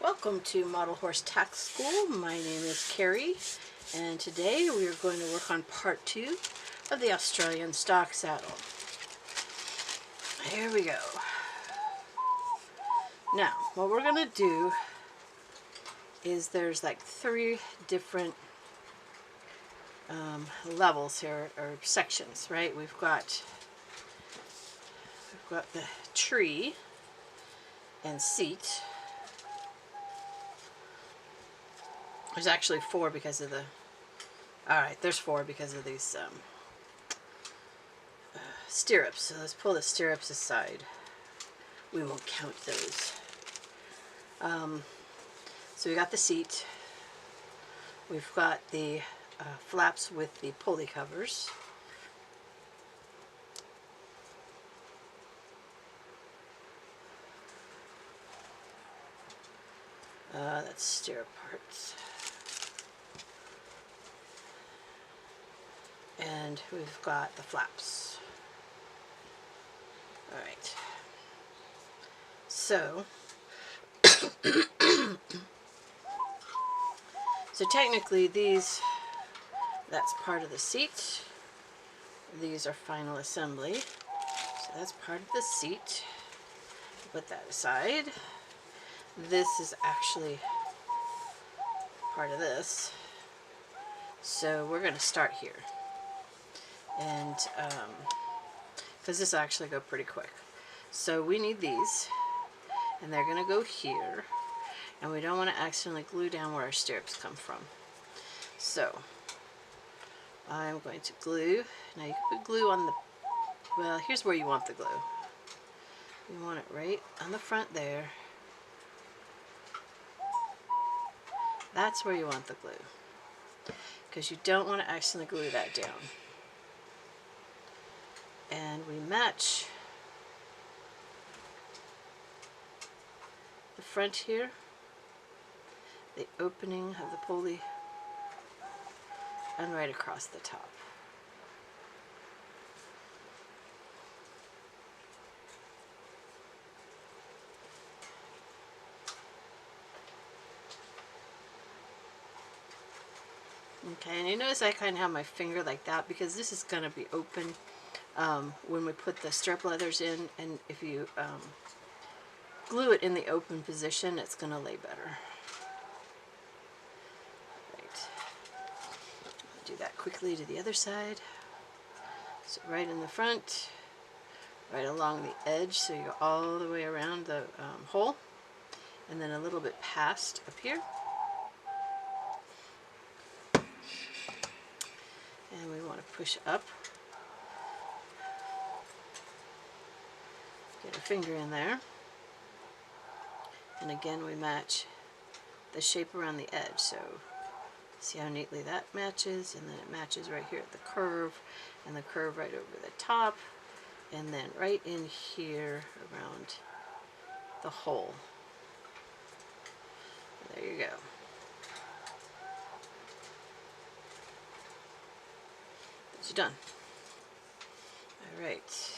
Welcome to Model Horse Tack School. My name is Carrie, and today we are going to work on part 2 of the Australian stock saddle. Here we go. Now, what we're going to do is there's like 3 different levels here, or sections, right? We've got the tree and seat. There's actually 4 because of the... Alright, there's 4 because of these stirrups. So let's pull the stirrups aside. We won't count those. So we got the seat. We've got the flaps with the pulley covers. That's stirrup parts. And we've got the flaps. Alright. So, technically these, that's part of the seat. These are final assembly. So that's part of the seat. Put that aside. This is actually part of this. So we're going to start here. And because this will actually go pretty quick. So we need these, and they're going to go here, and we don't want to accidentally glue down where our stirrups come from. So I'm going to glue. Now you can put glue on the, well, here's where you want the glue. You want it right on the front there. That's where you want the glue, because you don't want to accidentally glue that down. And we match the front here, the opening of the pulley, and right across the top. Okay, and you notice I kind of have my finger like that because this is going to be open when we put the stirrup leathers in, and if you glue it in the open position, it's going to lay better. Right. Do that quickly to the other side. So right in the front, right along the edge, so you go all the way around the hole, and then a little bit past up here. And we want to push up. Get a finger in there. And again we match the shape around the edge. So see how neatly that matches, and then it matches right here at the curve, and the curve right over the top, and then right in here around the hole. There you go. It's done. Alright.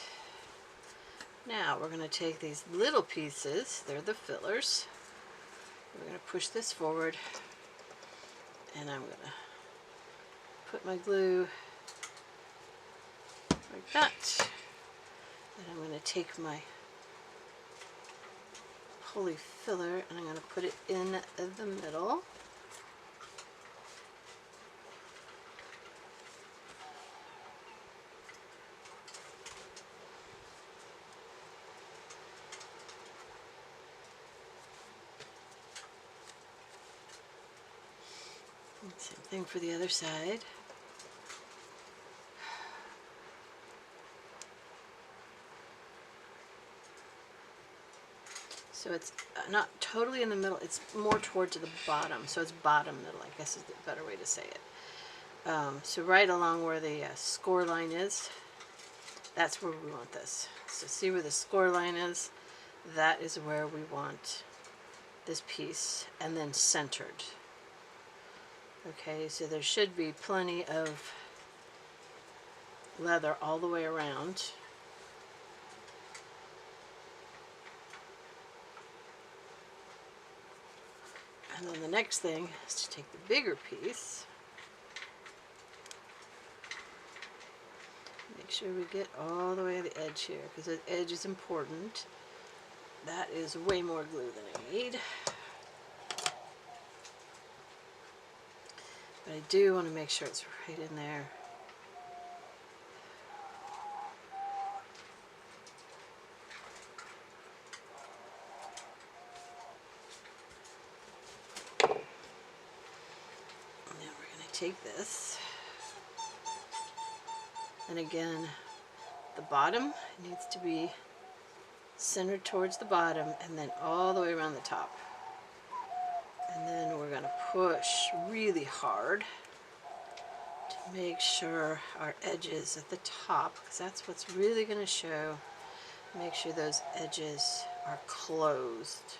Now we're going to take these little pieces, they're the fillers. We're going to push this forward, and I'm going to put my glue like that. And I'm going to take my pulley filler and I'm going to put it in the middle. Same thing for the other side. So it's not totally in the middle, it's more towards the bottom, so it's bottom middle, I guess is the better way to say it. So right along where the score line is, that's where we want this. So see where the score line is? That is where we want this piece, and then centered. Okay, so there should be plenty of leather all the way around. And then the next thing is to take the bigger piece. Make sure we get all the way to the edge here, because the edge is important. That is way more glue than I need. But I do want to make sure it's right in there. And now we're going to take this. And again, the bottom needs to be centered towards the bottom and then all the way around the top. And then we're going to push really hard to make sure our edges at the top, because that's what's really going to show, make sure those edges are closed.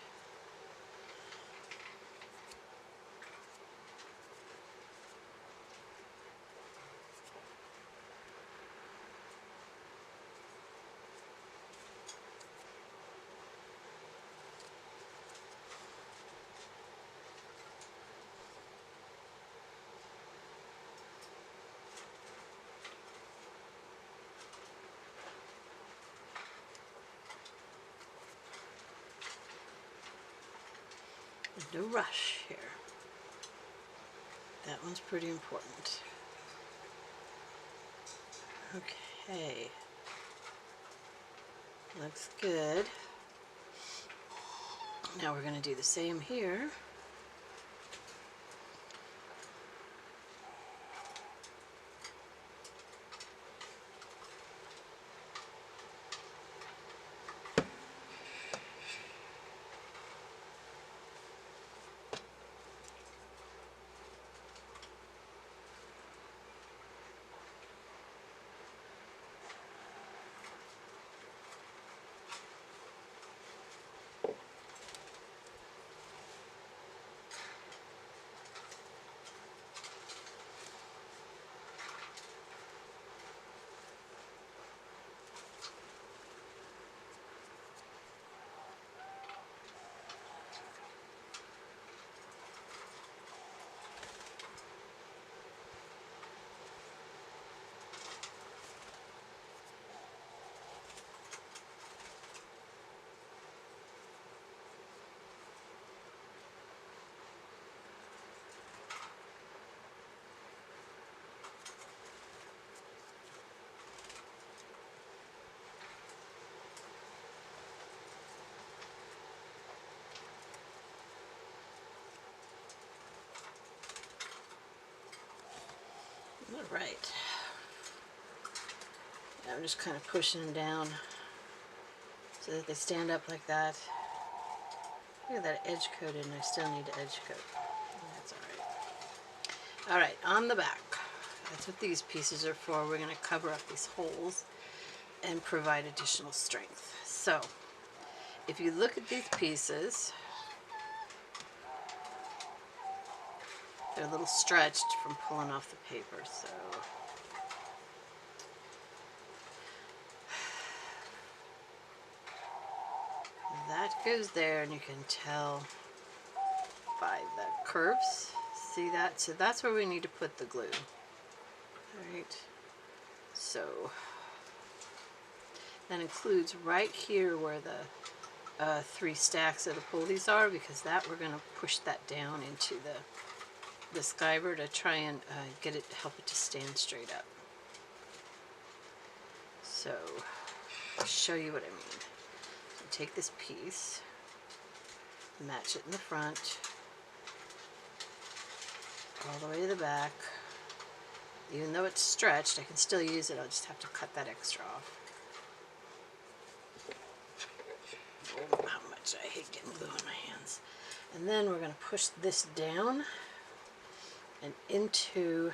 No rush here. That one's pretty important. Okay. Looks good. Now we're going to do the same here. All right. Now I'm just kind of pushing them down so that they stand up like that. Look at that edge coated, and I still need to edge coat. That's all right. All right, on the back. That's what these pieces are for. We're going to cover up these holes and provide additional strength. So, if you look at these pieces, they're a little stretched from pulling off the paper, so that goes there, and you can tell by the curves. See that? So that's where we need to put the glue. All right. So that includes right here where the 3 stacks of the pulleys are, because that we're going to push that down into the skiver to try and get it, help it to stand straight up. So I'll show you what I mean. So take this piece, match it in the front, all the way to the back. Even though it's stretched, I can still use it. I'll just have to cut that extra off. Oh, how much I hate getting glue on my hands. And then we're going to push this down and into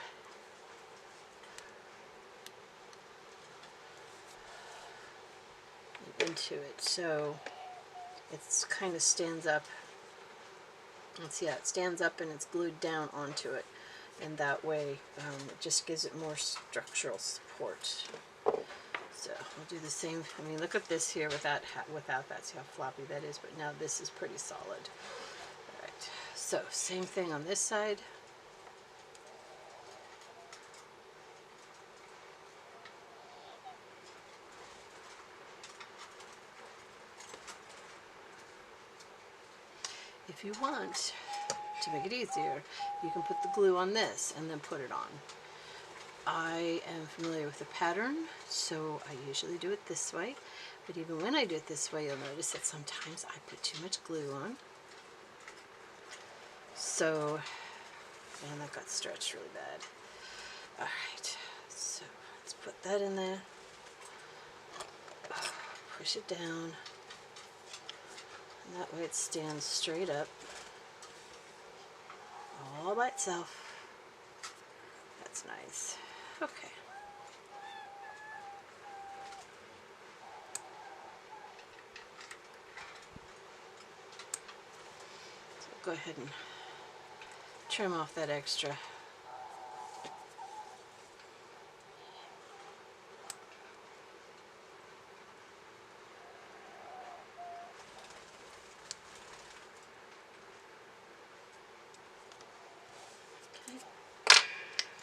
it, so it's kind of stands up. Let's see, yeah, it stands up and it's glued down onto it, and that way it just gives it more structural support. So we'll do the same. I mean, look at this here without that. See how floppy that is, but now this is pretty solid. All right, So same thing on this side. If you want to make it easier, you can put the glue on this and then put it on. I am familiar with the pattern, so I usually do it this way. But even when I do it this way, you'll notice that sometimes I put too much glue on. So, and that got stretched really bad. Alright, so let's put that in there. Push it down. And that way it stands straight up. All by itself. That's nice. Okay. So go ahead and trim off that extra. Okay.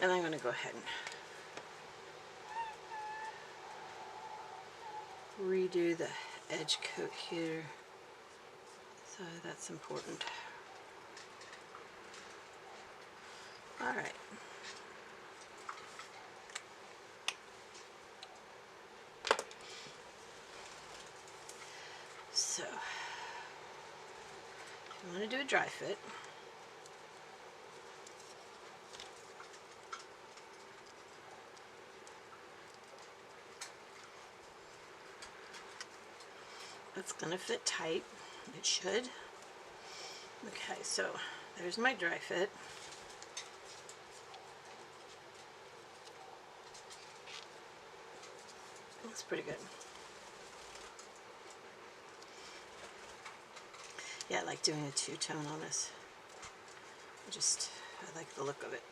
And I'm going to go ahead and redo the edge coat here. So that's important. Alright. So, if you want to do a dry fit, it's going to fit tight. It should. Okay, so there's my dry fit. Looks pretty good. Yeah, I like doing a two-tone on this. I like the look of it.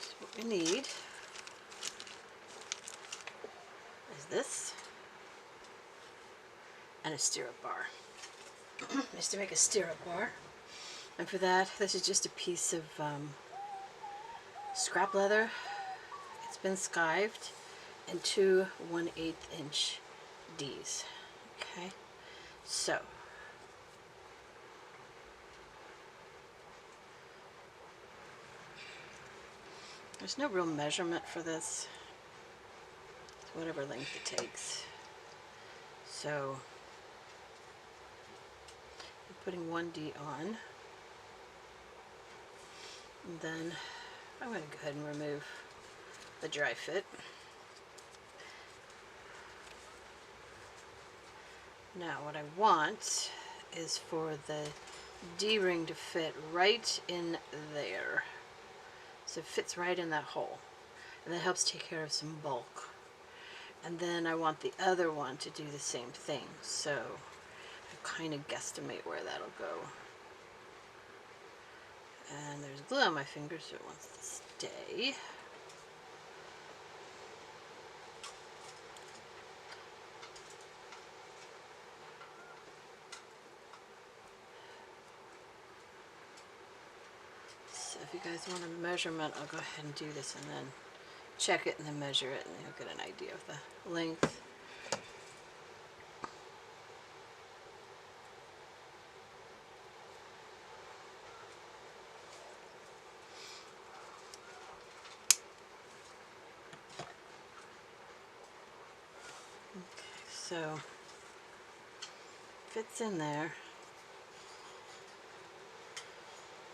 So what we need is this and a stirrup bar. I used to make a stirrup bar, and for that, this is just a piece of scrap leather. It's been skived, and 2 1/8 inch D's. Okay, so there's no real measurement for this. It's whatever length it takes. So I'm putting 1D on, and then I'm going to go ahead and remove the dry fit. Now what I want is for the D-ring to fit right in there. So it fits right in that hole. And that helps take care of some bulk. And then I want the other one to do the same thing. So I kind of guesstimate where that'll go. And there's glue on my fingers, so it wants to stay. So if you guys want a measurement, I'll go ahead and do this and then check it and then measure it, and you'll get an idea of the length. Okay, so fits in there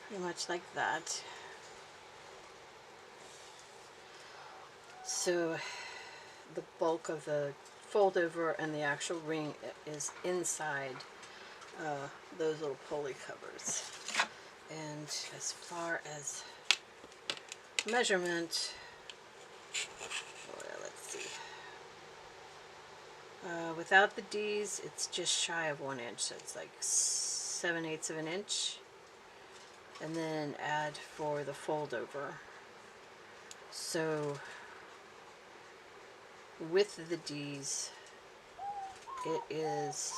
pretty much like that. So the bulk of the fold over and the actual ring is inside those little pulley covers. And as far as measurement, well, let's see. Without the D's, it's just shy of 1 inch, so it's like 7/8 of an inch. And then add for the fold over, So with the D's, it is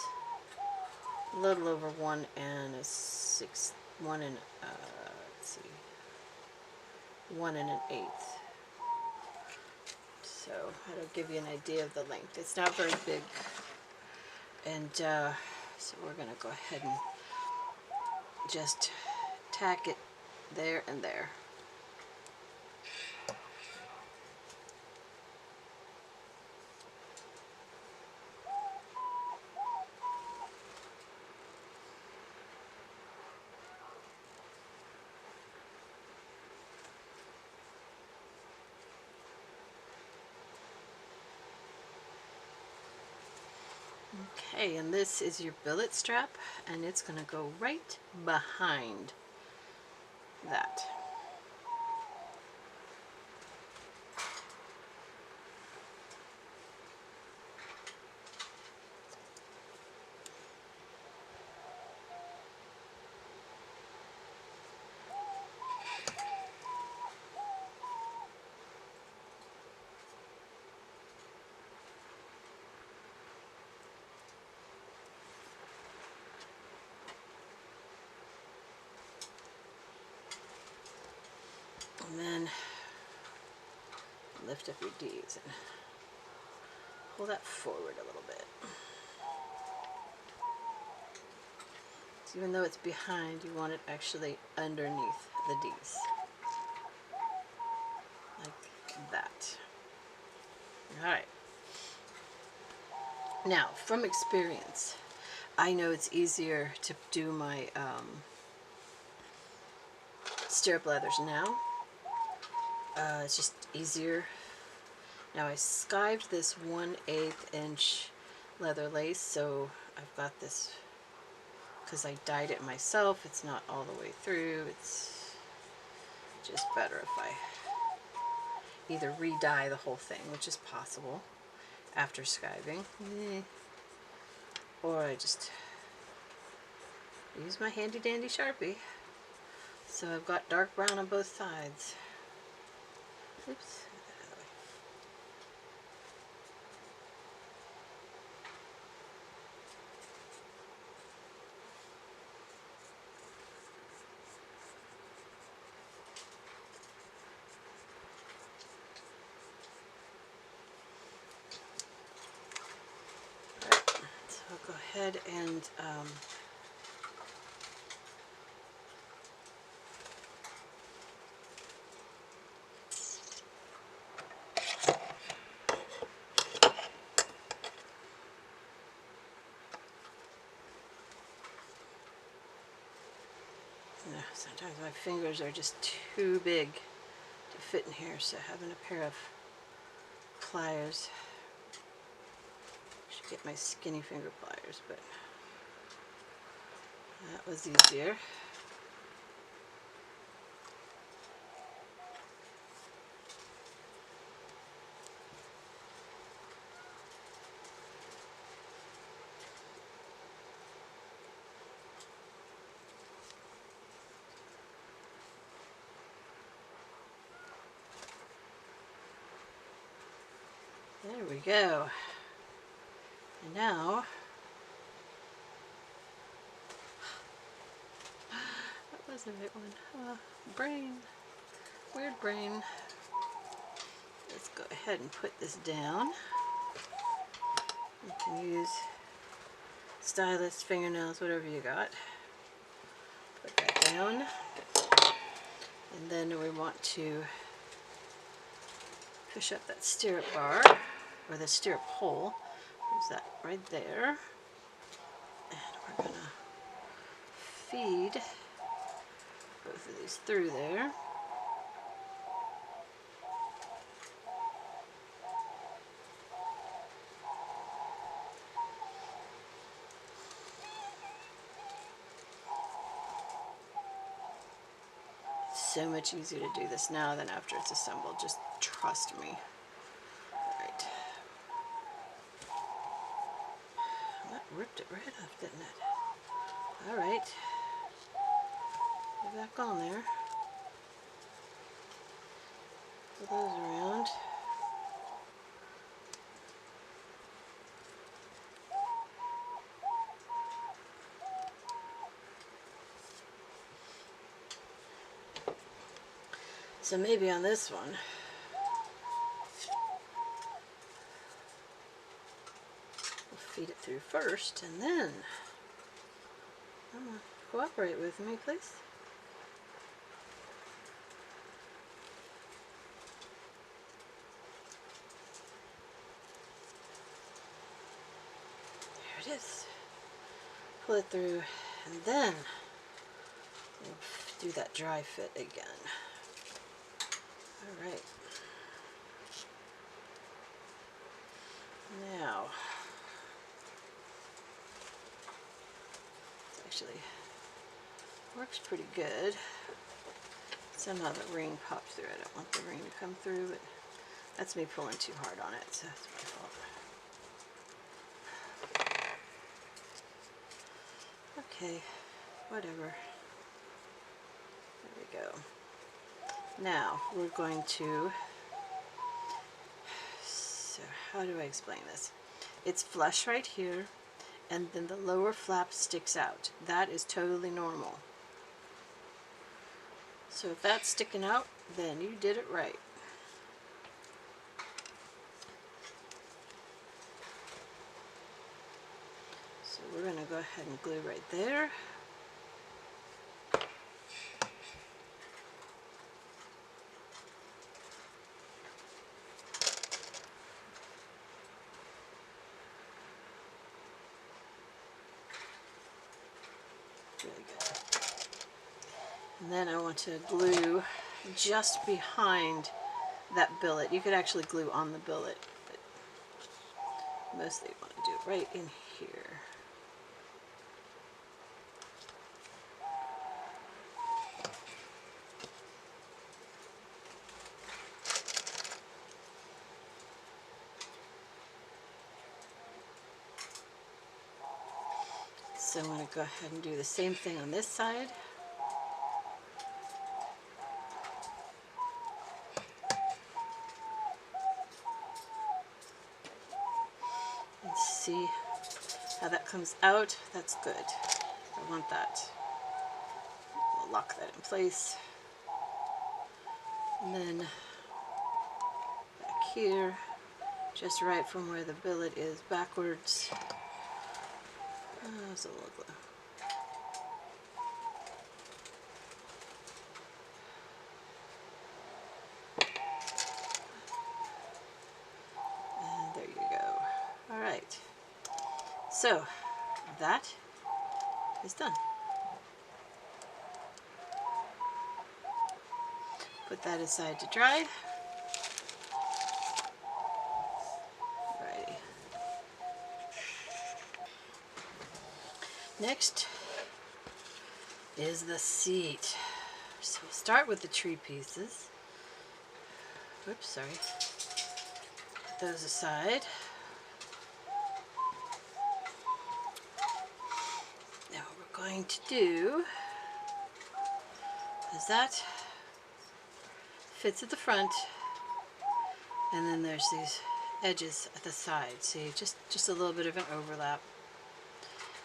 a little over 1 and a sixth, 1 and let's see, 1 and an eighth. So that'll give you an idea of the length. It's not very big, and so we're going to go ahead and just tack it there and there. Okay, and this is your billet strap, and it's going to go right behind that. And then lift up your D's and pull that forward a little bit. So even though it's behind, you want it actually underneath the D's. Like that. Alright. Now, from experience, I know it's easier to do my stirrup leathers now. It's just easier. Now I skived this 1/8 inch leather lace, so I've got this, because I dyed it myself, it's not all the way through. It's just better if I either re-dye the whole thing, which is possible after skiving, or I just use my handy dandy Sharpie. So I've got dark brown on both sides. Oops. Right. So I'll go ahead and sometimes my fingers are just too big to fit in here, so having a pair of pliers. I should get my skinny finger pliers, but that was easier. There we go. And now, that was a bit one. Brain. Weird brain. Let's go ahead and put this down. You can use stylus, fingernails, whatever you got. Put that down. And then we want to push up that stirrup bar, or the stirrup hole. There's that right there. And we're going to feed both of these through there. So much easier to do this now than after it's assembled, just trust me. Alright. That ripped it right off, didn't it? Alright. Get back on there. Pull those around. So maybe on this one, we'll feed it through first, and then, cooperate with me, please. There it is. Pull it through, and then we'll do that dry fit again. All right. Now, it actually works pretty good. Somehow the ring popped through. I don't want the ring to come through, but that's me pulling too hard on it, so that's my fault. Okay, whatever. There we go. Now, we're going to, so how do I explain this? It's flush right here, and then the lower flap sticks out. That is totally normal. So if that's sticking out, then you did it right. So we're going to go ahead and glue right there. Really good. And then I want to glue just behind that billet. You could actually glue on the billet, but mostly you want to do it right in here. So I'm going to go ahead and do the same thing on this side. And see how that comes out. That's good. I want that. We'll lock that in place. And then back here, just right from where the billet is backwards. Oh, there's a little glue. And there you go. All right. So that is done. Put that aside to dry. Alrighty. Next is the seat. So we'll start with the tree pieces. Oops, sorry. Put those aside. Now what we're going to do is that fits at the front, and then there's these edges at the side. See, just a little bit of an overlap.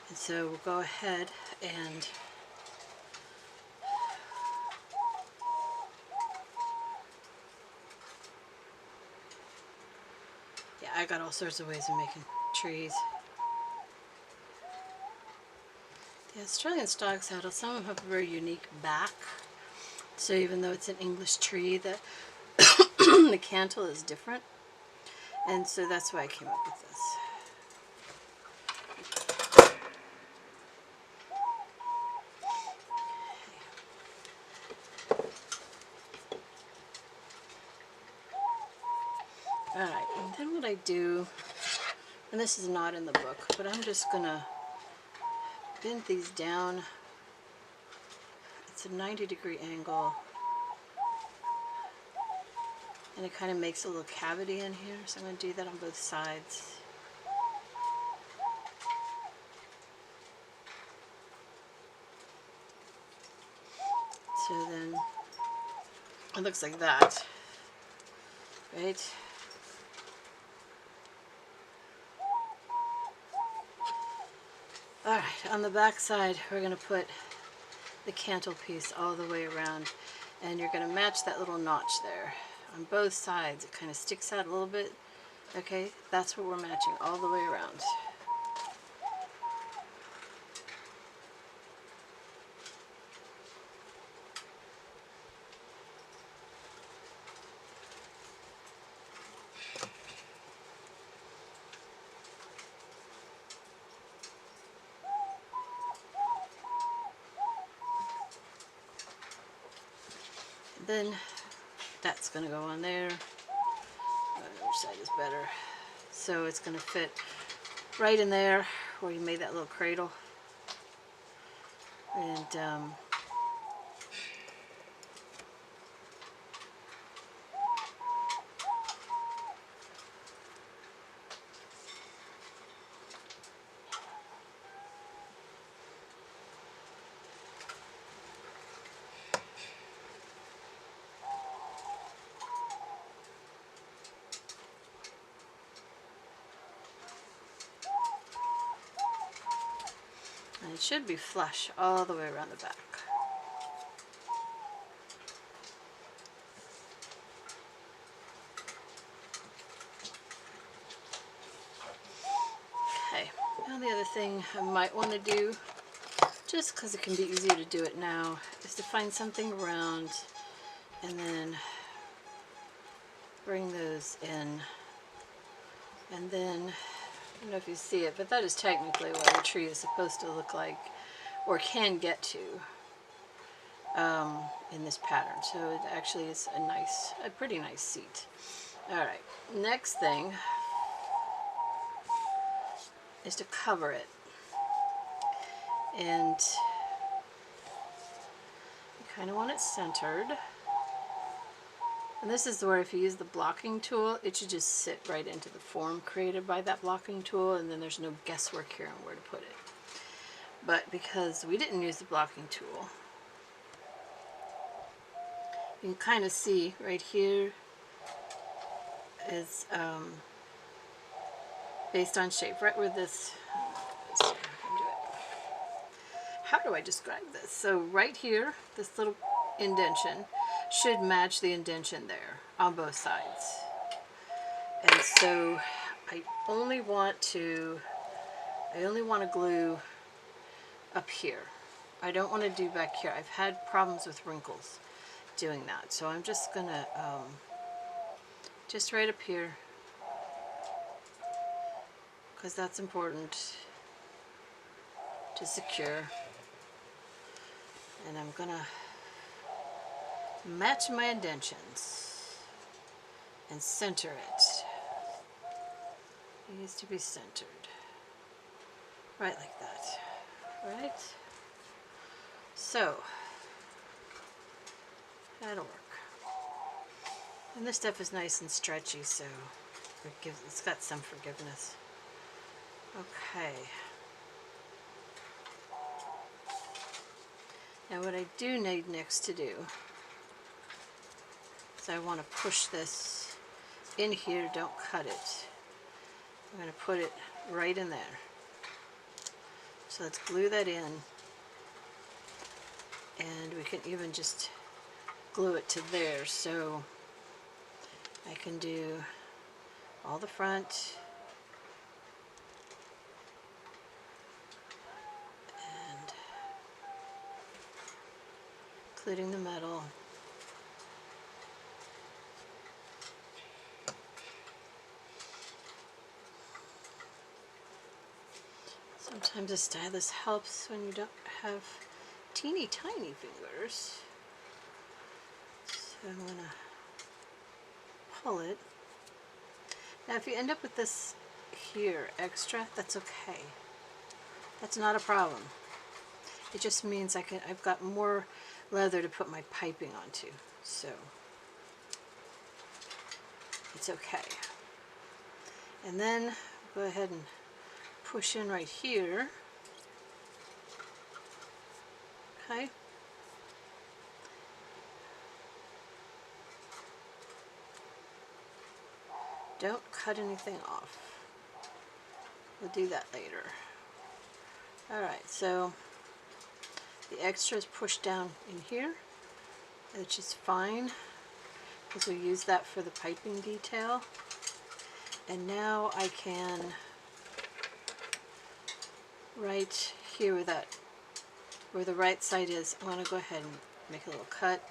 And so we'll go ahead and yeah, I got all sorts of ways of making trees. The Australian stog saddle, some of them have a very unique back. So even though it's an English tree, the the cantle is different. And so that's why I came up with this. Alright, and then what I do, and this is not in the book, but I'm just going to bend these down. It's a 90-degree angle. And it kind of makes a little cavity in here, so I'm going to do that on both sides. So then it looks like that. right? Alright, on the back side, we're going to put the cantle piece all the way around, and you're going to match that little notch there. On both sides, it kind of sticks out a little bit. Okay, that's what we're matching all the way around. Then that's going to go on there. Which side is better? So it's going to fit right in there where you made that little cradle. And it should be flush all the way around the back. Okay, now the other thing I might want to do, just because it can be easier to do it now, is to find something round and then bring those in. And then, I don't know if you see it, but that is technically what a tree is supposed to look like, or can get to, in this pattern. So it actually is a pretty nice seat. Alright, next thing is to cover it. And you kind of want it centered. And this is where if you use the blocking tool, it should just sit right into the form created by that blocking tool, and then there's no guesswork here on where to put it. But because we didn't use the blocking tool, you can kind of see right here is based on shape, right where this, let's see if I can do it. How do I describe this? So right here, this little indentation should match the indentation there on both sides. And so I only want to glue up here. I don't want to do back here. I've had problems with wrinkles doing that. So I'm just gonna just right up here, because that's important to secure. And I'm gonna match my indentions and center it. It needs to be centered. Right like that. Right? So, that'll work. And this stuff is nice and stretchy, so it's got some forgiveness. Okay. Now what I do need next to do is I want to push this in here, don't cut it. I'm going to put it right in there. So let's glue that in, and we can even just glue it to there. So I can do all the front and including the middle. Sometimes a stylus helps when you don't have teeny tiny fingers. So I'm going to pull it. Now if you end up with this here extra, that's okay. That's not a problem. It just means I've got more leather to put my piping onto. So it's okay. And then go ahead and push in right here. Okay. Don't cut anything off. We'll do that later. Alright, so the extra is pushed down in here, which is fine because we use that for the piping detail. And now I can, right here where the right side is, I'm going to go ahead and make a little cut.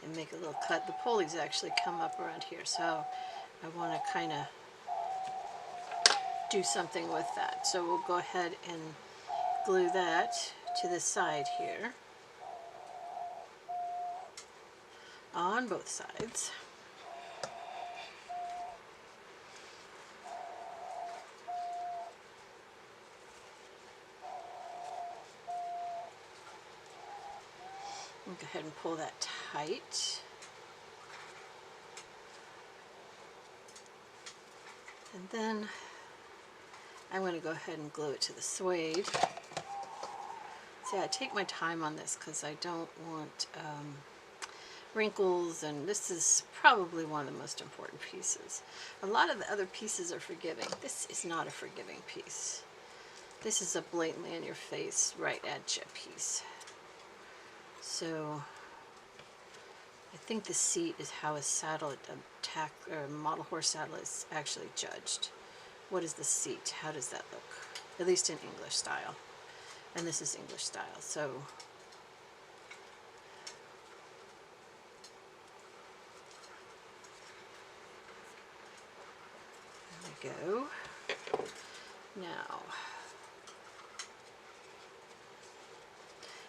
And make a little cut. The pulleys actually come up around here, so I want to kind of do something with that. So we'll go ahead and glue that to the side here on both sides. And go ahead and pull that tight. And then I'm going to go ahead and glue it to the suede. See, I take my time on this because I don't want wrinkles, and this is probably one of the most important pieces. A lot of the other pieces are forgiving. This is not a forgiving piece. This is a blatantly in your face, right edge piece. So I think the seat is how a saddle, a model horse saddle is actually judged. What is the seat? How does that look? At least in English style. And this is English style, so there we go. Now,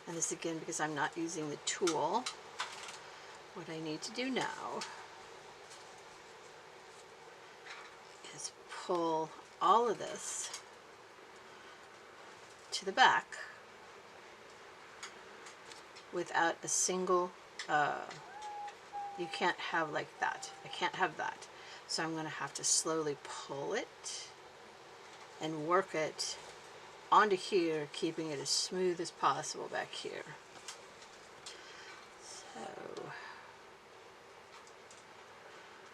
and this again because I'm not using the tool, what I need to do now is pull all of this to the back without a single, you can't have like that. I can't have that. So I'm going to have to slowly pull it and work it onto here, keeping it as smooth as possible back here. So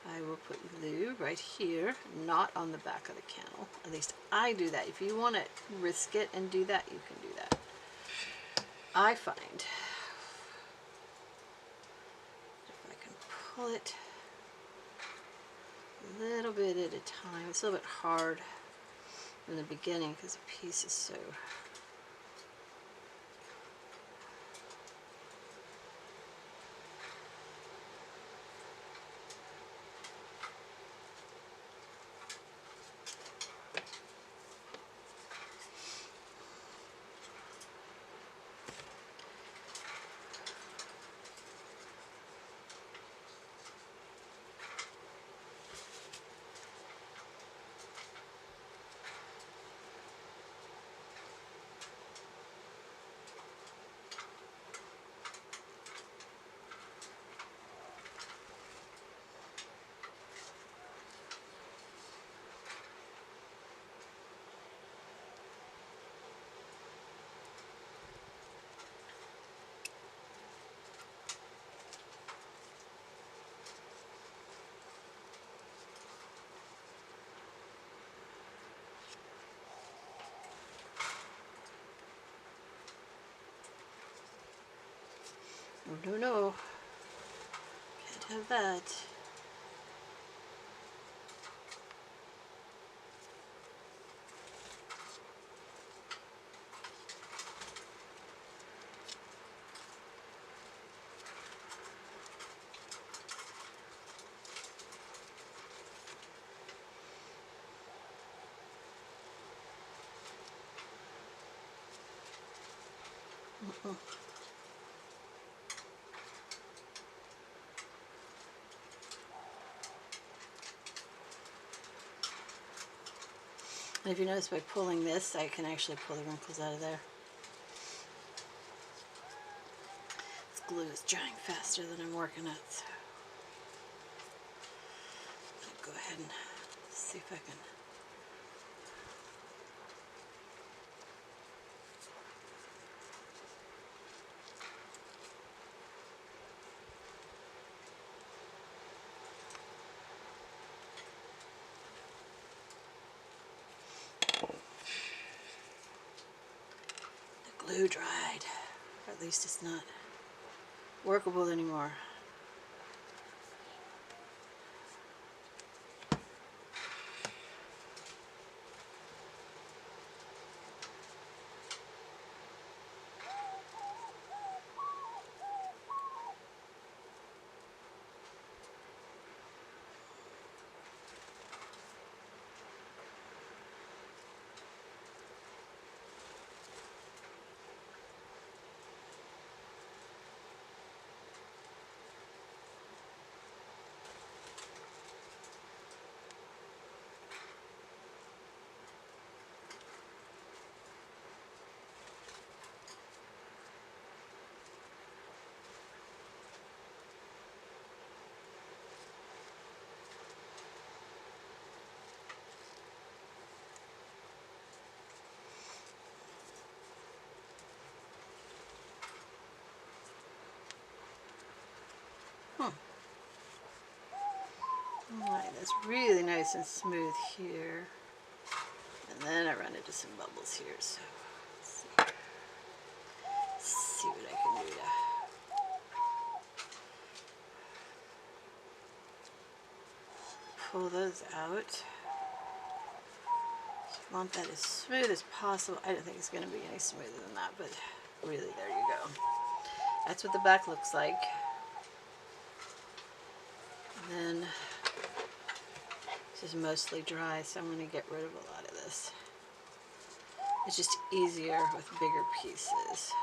I will put glue right here, not on the back of the kennel. At least I do that. If you want to risk it and do that, you can do that. I find if I can pull it a little bit at a time, it's a little bit hard in the beginning because the piece is so oh no, can't have that. And if you notice, by pulling this, I can actually pull the wrinkles out of there. This glue is drying faster than I'm working it, so I'll go ahead and see if I can. glue dried. Or at least it's not workable anymore. Alright, that's really nice and smooth here. And then I run into some bubbles here, so let's see what I can do to pull those out. I want that as smooth as possible. I don't think it's going to be any smoother than that, but really, there you go. That's what the back looks like. And then this is mostly dry, so I'm going to get rid of a lot of this. It's just easier with bigger pieces.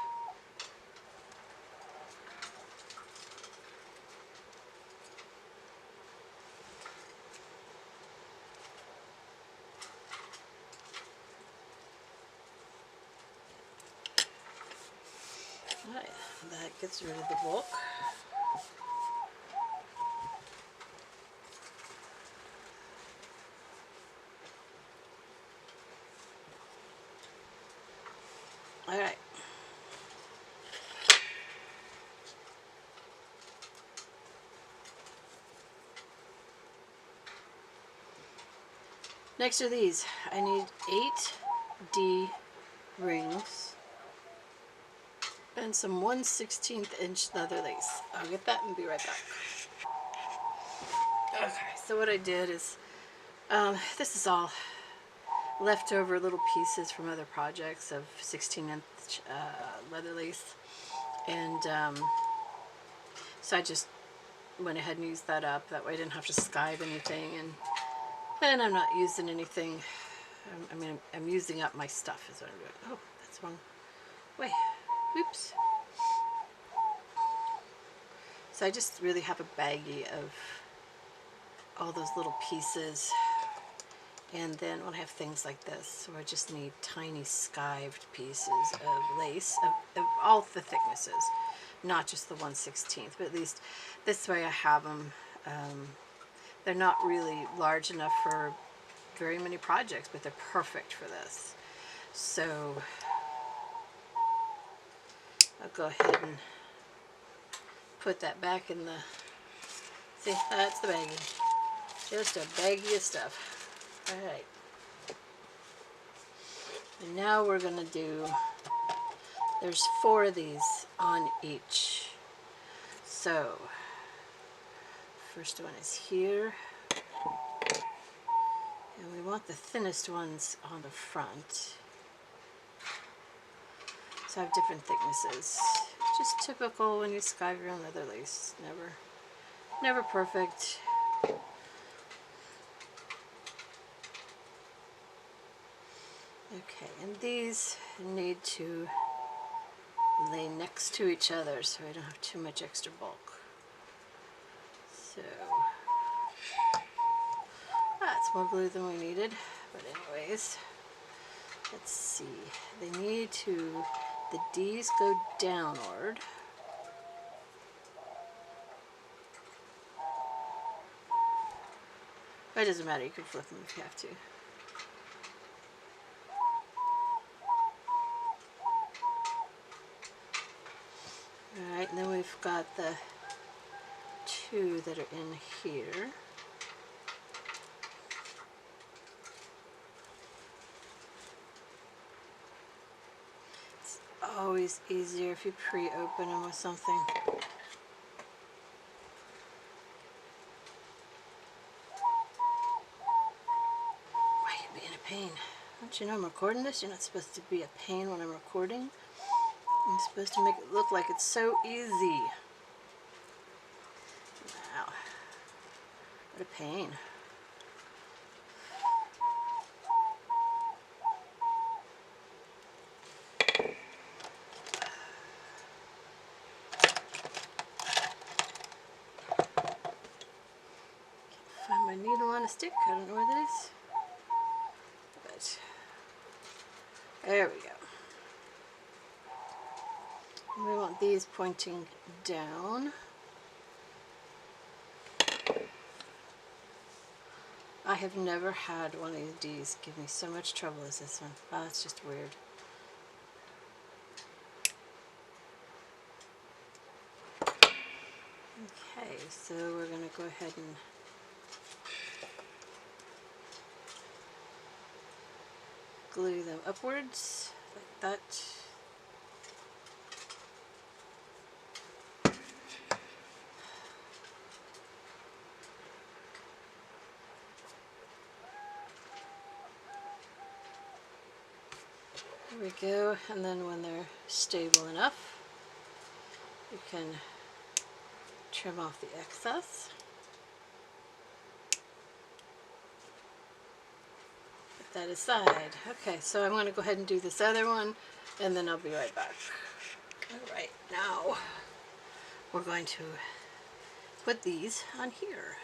Alright, that gets rid of the bulk. Alright. Next are these. I need 8D rings and some 1/16 inch leather lace. I'll get that and be right back. Okay, so what I did is, this is all leftover little pieces from other projects of 16-inch leather lace. And so I just went ahead and used that up. That way I didn't have to skive anything. And I'm not using anything. I'm using up my stuff is what I'm doing. Oh, that's wrong. Wait, oops. So I just really have a baggie of all those little pieces. And then when I have things like this, where I just need tiny skived pieces of lace, of all the thicknesses, not just the 1/16, but at least this way I have them. They're not really large enough for very many projects, but they're perfect for this. So I'll go ahead and put that back in the, see, that's the baggie. Just a baggie of stuff. Alright. And now we're going to do, there's 4 of these on each. So, first one is here. And we want the thinnest ones on the front. So I have different thicknesses. Just typical when you skive your own leather lace. Never perfect. Okay, and these need to lay next to each other so I don't have too much extra bulk. So, that's more glue than we needed, but anyways, let's see. They need to, the D's go downward. But it doesn't matter, you can flip them if you have to. Alright, and then we've got the 2 that are in here. always easier if you pre-open them with something. Why are you being a pain? Don't you know I'm recording this? You're not supposed to be a pain when I'm recording. I'm supposed to make it look like it's so easy. Wow. What a pain. Find my needle on a stick. I don't know where that is. But there we go. We want these pointing down. I have never had one of these give me so much trouble as this one. Oh, it's just weird. Okay, so we're going to go ahead and glue them upwards like that. There we go, and then when they're stable enough, you can trim off the excess. Put that aside. Okay, so I'm going to go ahead and do this other one, and then I'll be right back. Alright, now we're going to put these on here.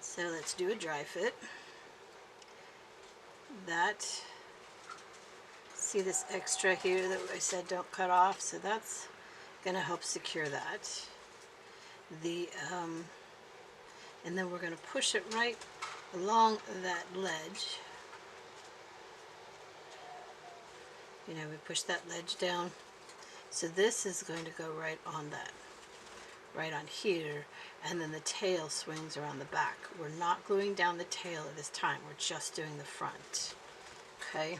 So let's do a dry fit. That, see this extra here that I said don't cut off, so that's going to help secure that. And then we're going to push it right along that ledge. You know, we push that ledge down. So this is going to go right on that, right on here, and then the tail swings around the back. We're not gluing down the tail at this time, we're just doing the front. Okay?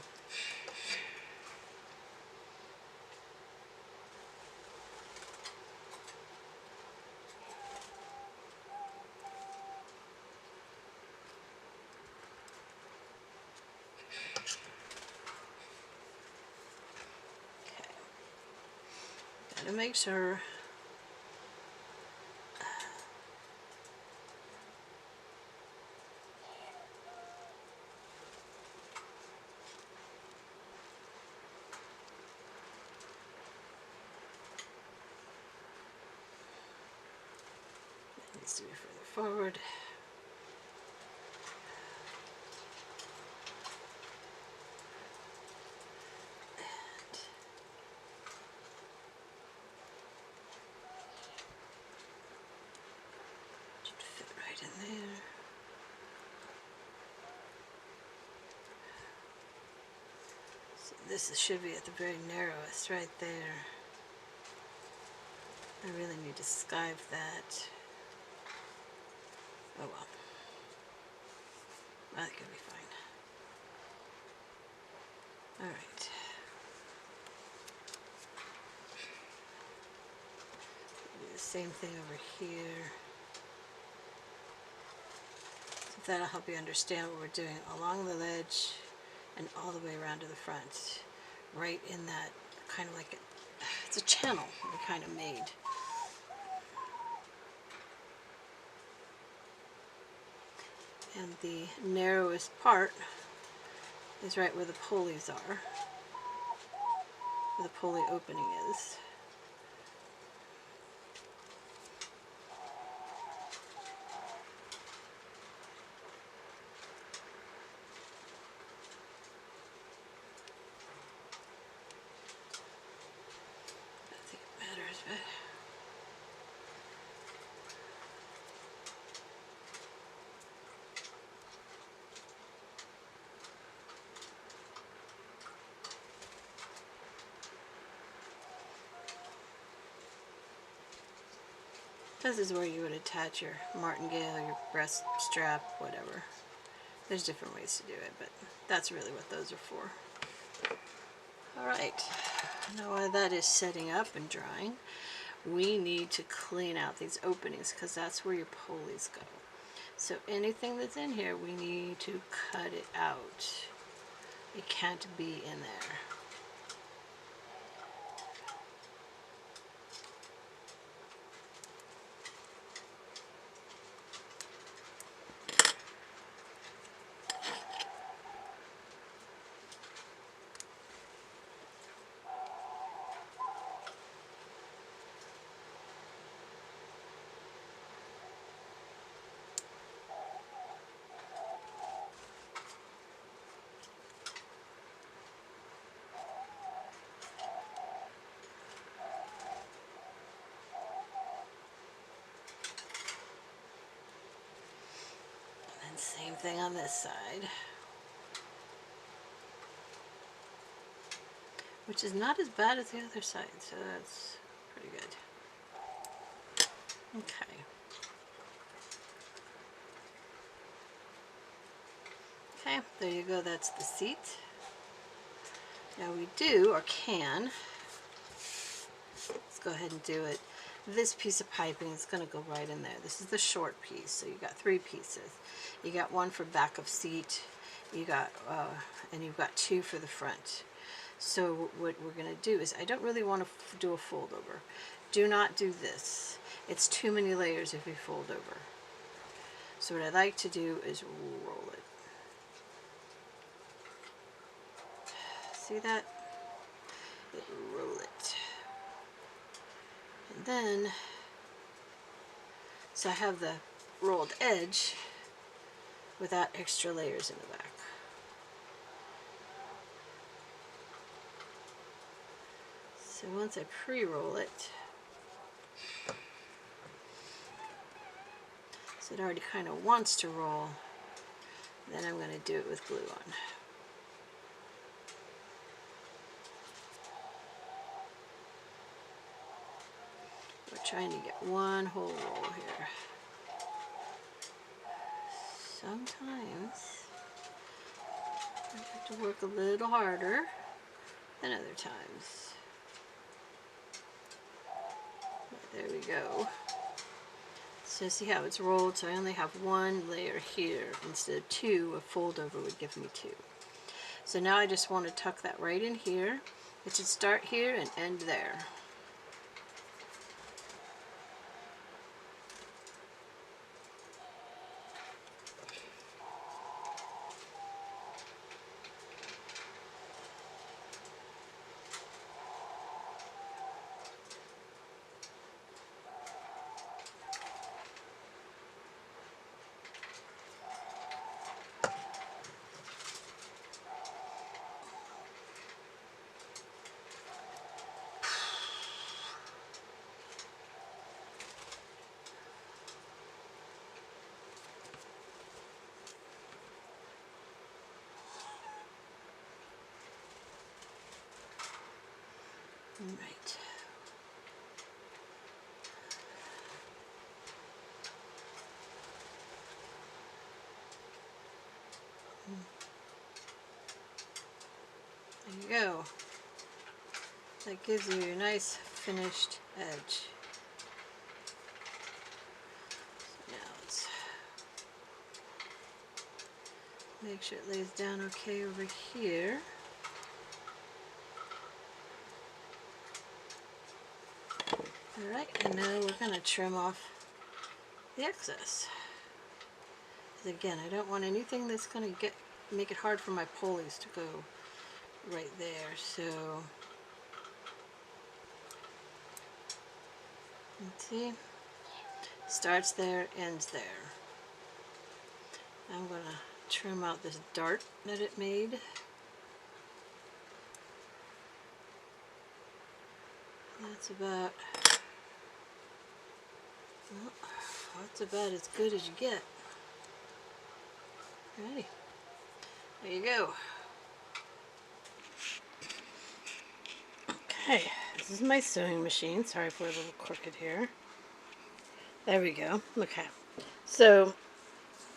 To make sure it needs to be further forward. In there. So this should be at the very narrowest right there. I really need to skive that. Oh well. That could be fine. Alright. Do the same thing over here. That'll help you understand what we're doing along the ledge and all the way around to the front, right in that kind of like it's a channel we kind of made. And the narrowest part is right where the pulleys are, where the pulley opening is. This is where you would attach your martingale, your breast strap, whatever. There's different ways to do it, but that's really what those are for. Alright, Now while that is setting up and drying, we need to clean out these openings because that's where your pulleys go. So anything that's in here, we need to cut it out. It can't be in there. And same thing on this side. Which is not as bad as the other side, so that's pretty good. Okay. Okay, there you go, that's the seat. Now we do, or can, let's go ahead and do it. This piece of piping is going to go right in there. This is the short piece, so you got 3 pieces. You got one for back of seat, you got, and you've got 2 for the front. So what we're going to do is, I don't really want to do a fold over. Do not do this. It's too many layers if you fold over. So what I like to do is roll it. See that? Roll it. And then, so I have the rolled edge without extra layers in the back. So once I pre-roll it, so it already kind of wants to roll, then I'm going to do it with glue on. We're trying to get one whole roll here. Sometimes I have to work a little harder than other times. But there we go. So see how it's rolled? So I only have 1 layer here instead of 2. A fold over would give me 2. So now I just want to tuck that right in here. It should start here and end there. Right. There you go. That gives you a nice finished edge. So now let's make sure it lays down okay over here. Alright, and now we're going to trim off the excess. Because again, I don't want anything that's going to make it hard for my pulleys to go right there. So, let's see, starts there, ends there. I'm going to trim out this dart that it made. That's about, well, that's about as good as you get. Alrighty, there you go. Okay, this is my sewing machine. Sorry if we're a little crooked here. There we go. Okay, so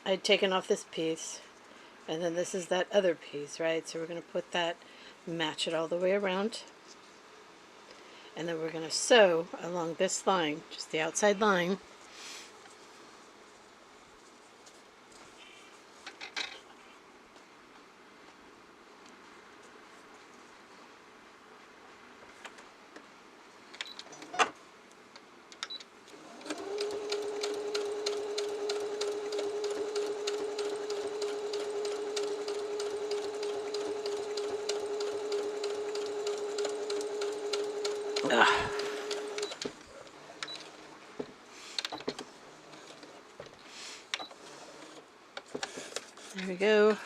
I'd taken off this piece, and then this is that other piece, right? So we're going to put that, match it all the way around. And then we're going to sew along this line, just the outside line. Ugh. There we go.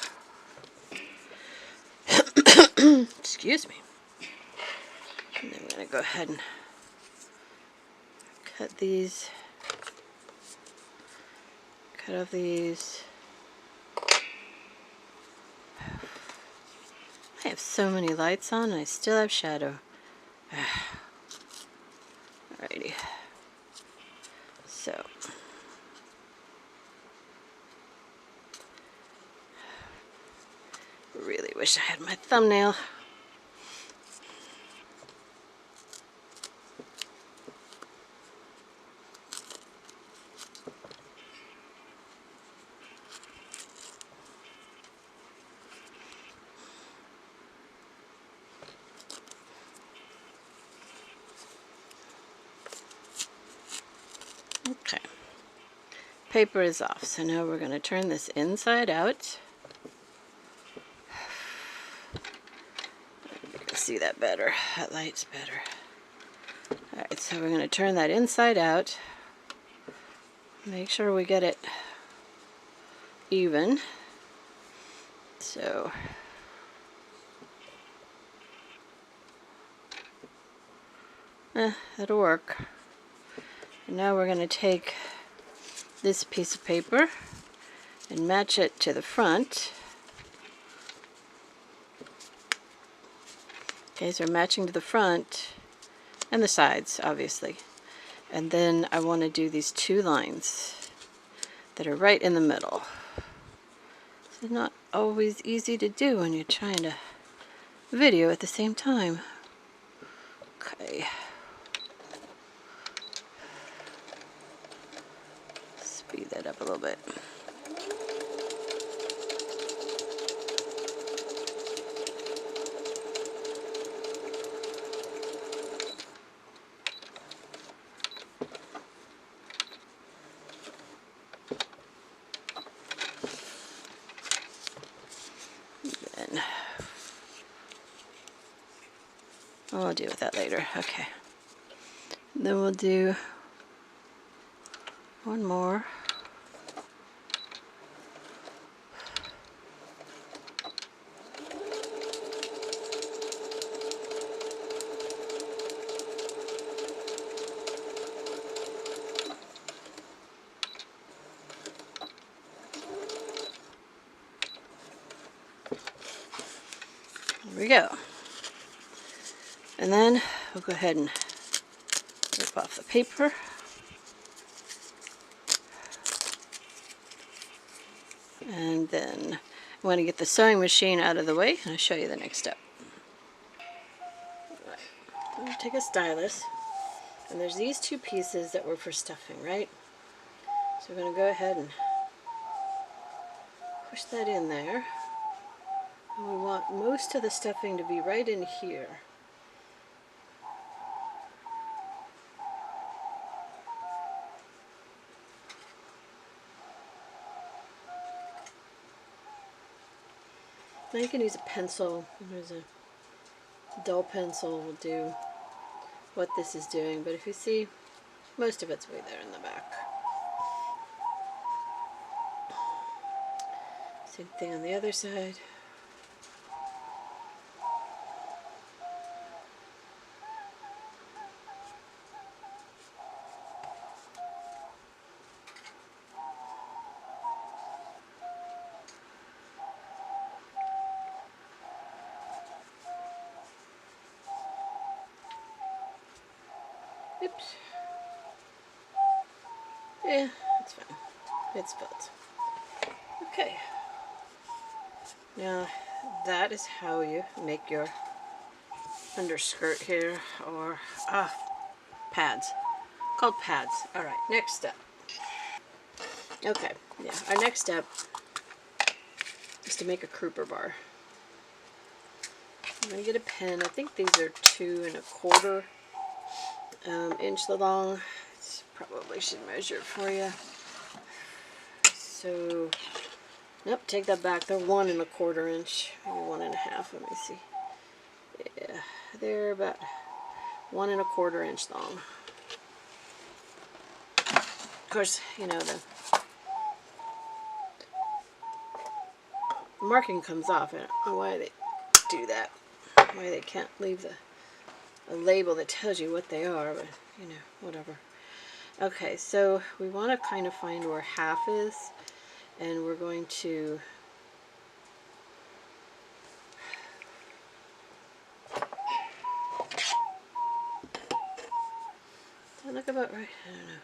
Excuse me. And then we're going to go ahead and cut these. Cut off these. I have so many lights on and I still have shadow. Alrighty. So. Really wish I had my thumbnail. Okay. Paper is off, so now we're going to turn this inside out. You can see that better. That light's better. Alright, so we're going to turn that inside out. Make sure we get it even. So that'll work. And now we're going to take this piece of paper and match it to the front. Okay, so we're matching to the front and the sides, obviously. And then I want to do these two lines that are right in the middle. It's not always easy to do when you're trying to video at the same time. Okay. Speed that up a little bit. Then I'll deal with that later. Okay. Then we'll do one more. There we go. And then we'll go ahead and rip off the paper. And then I want to get the sewing machine out of the way and I'll show you the next step. Right. I'm going to take a stylus, and there's these two pieces that were for stuffing, right? So we're going to go ahead and push that in there. And we want most of the stuffing to be right in here. Now you can use a pencil. There's a dull pencil will do what this is doing, but if you see, most of it's way there in the back. Same thing on the other side. Oops. Yeah, it's fine. It's filled. Okay. Now, that is how you make your underskirt here, or pads. Called pads. Alright, next step. Okay, yeah, our next step is to make a Kruper bar. I'm going to get a pen. I think these are 2 1/4 inch long. Probably should measure it for you. So, nope, take that back. They're 1 1/4 inch, maybe 1 1/2. Let me see. Yeah, they're about 1 1/4 inch long. Of course, you know, the marking comes off. I don't know why they do that. Why they can't leave a label that tells you what they are, but you know, whatever. Okay, so we want to kind of find where half is, and we're going to does that look about right? I don't know.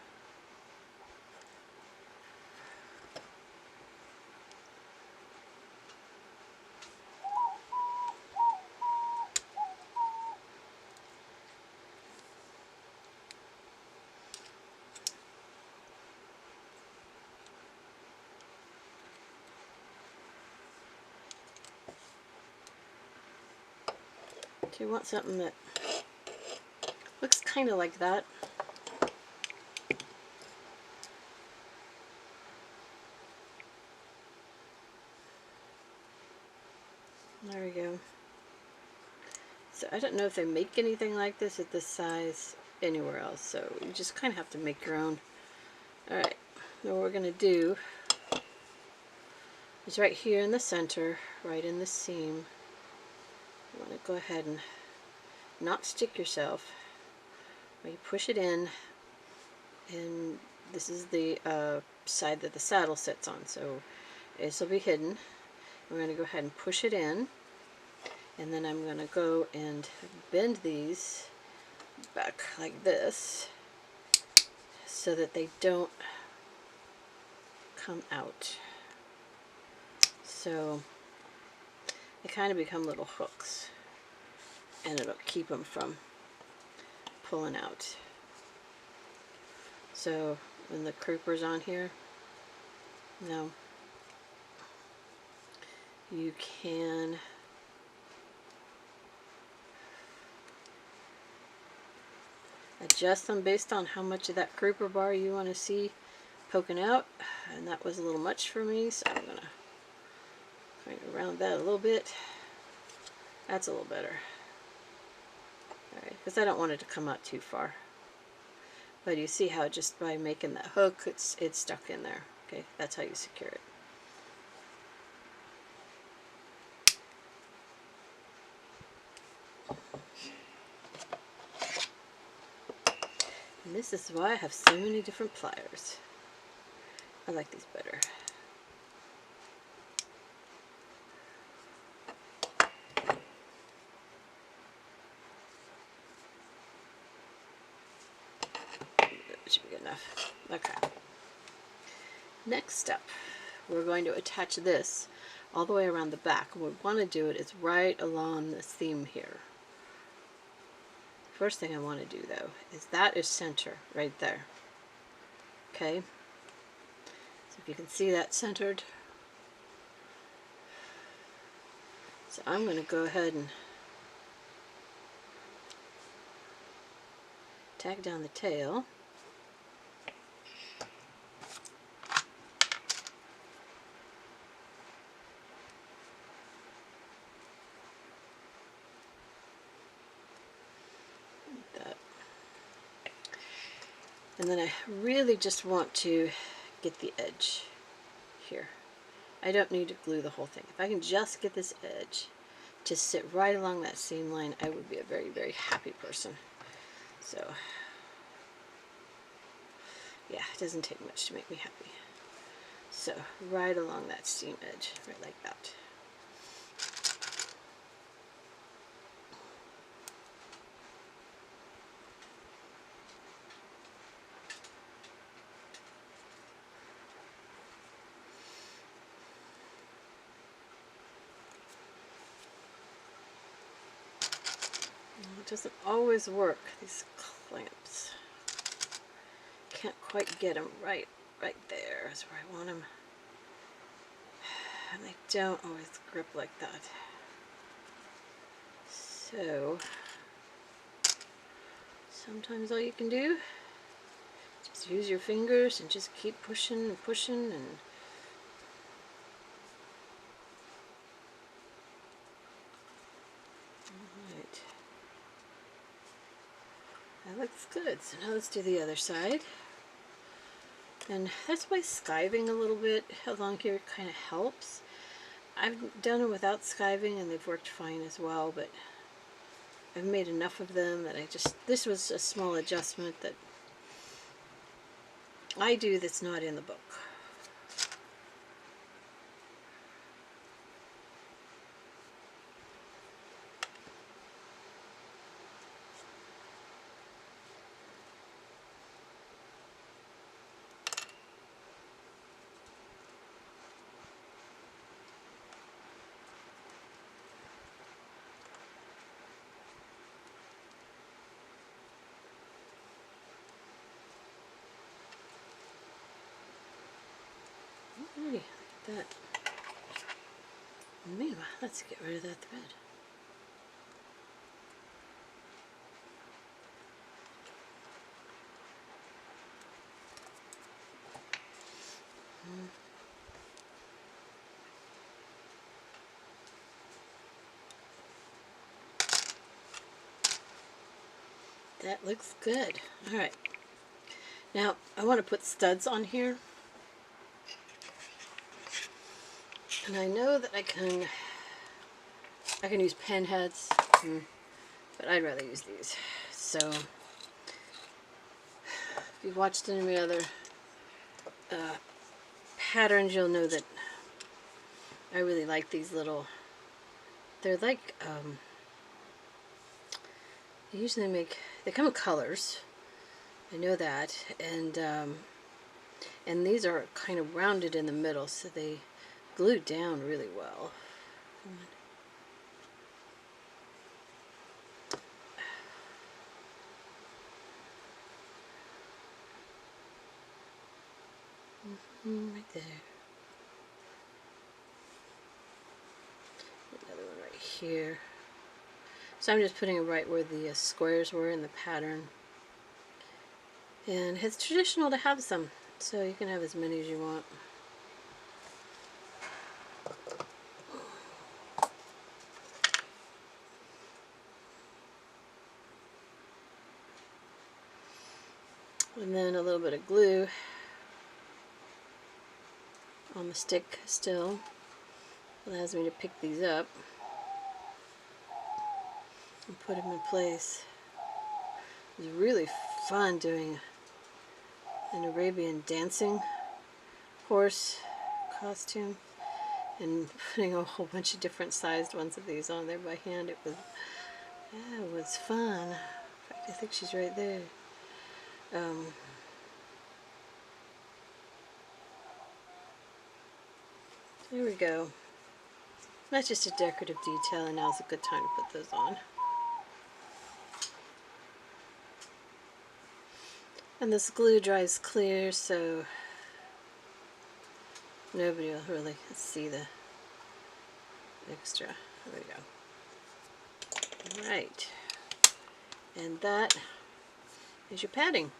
Do you want something that looks kind of like that? There we go. So I don't know if they make anything like this at this size anywhere else, so you just kind of have to make your own. Alright, now what we're going to do is right here in the center, right in the seam, you want to go ahead and not stick yourself. You push it in, and this is the side that the saddle sits on, so this will be hidden. We're going to go ahead and push it in, and then I'm going to go and bend these back like this so that they don't come out. So they kind of become little hooks, and it'll keep them from pulling out. So when the Kruper's on here, now you can adjust them based on how much of that Kruper bar you want to see poking out, and that was a little much for me, so I'm going to kind of round that a little bit. That's a little better. Alright, because I don't want it to come out too far. But you see how just by making that hook, it's stuck in there. Okay, that's how you secure it. And this is why I have so many different pliers. I like these better. That should be good enough. Okay. Next step, we're going to attach this all the way around the back. And what we want to do it is right along the seam here. First thing I want to do though is that is center right there. Okay, so if you can see that centered, so I'm going to go ahead and tag down the tail. And then I really just want to get the edge here. I don't need to glue the whole thing. If I can just get this edge to sit right along that seam line, I would be a very, very happy person. So, yeah, it doesn't take much to make me happy. So, right along that seam edge, right like that. It doesn't always work, these clamps. Can't quite get them right there is where I want them. And they don't always grip like that. So, sometimes all you can do is just use your fingers and just keep pushing and pushing and alright. That looks good. So now let's do the other side. And that's by skiving a little bit along here kind of helps. I've done it without skiving and they've worked fine as well, but I've made enough of them that this was a small adjustment that I do that's not in the book. Alrighty, look at that. And meanwhile, let's get rid of that thread. That looks good. Alright. Now, I want to put studs on here. And I know that I can use pen heads, but I'd rather use these. So, if you've watched any other patterns, you'll know that I really like these little, they're like, they come in colors, I know that, and these are kind of rounded in the middle, so they glue down really well. Right there. Another one right here. So I'm just putting it right where the squares were in the pattern. And it's traditional to have some, so you can have as many as you want. And then a little bit of glue on the stick still allows me to pick these up and put them in place. It was really fun doing an Arabian dancing horse costume and putting a whole bunch of different sized ones of these on there by hand. It was fun. In fact, I think she's right there. There we go. That's just a decorative detail, and now's a good time to put those on. And this glue dries clear, so nobody will really see the extra. There we go. Alright. And that is your padding.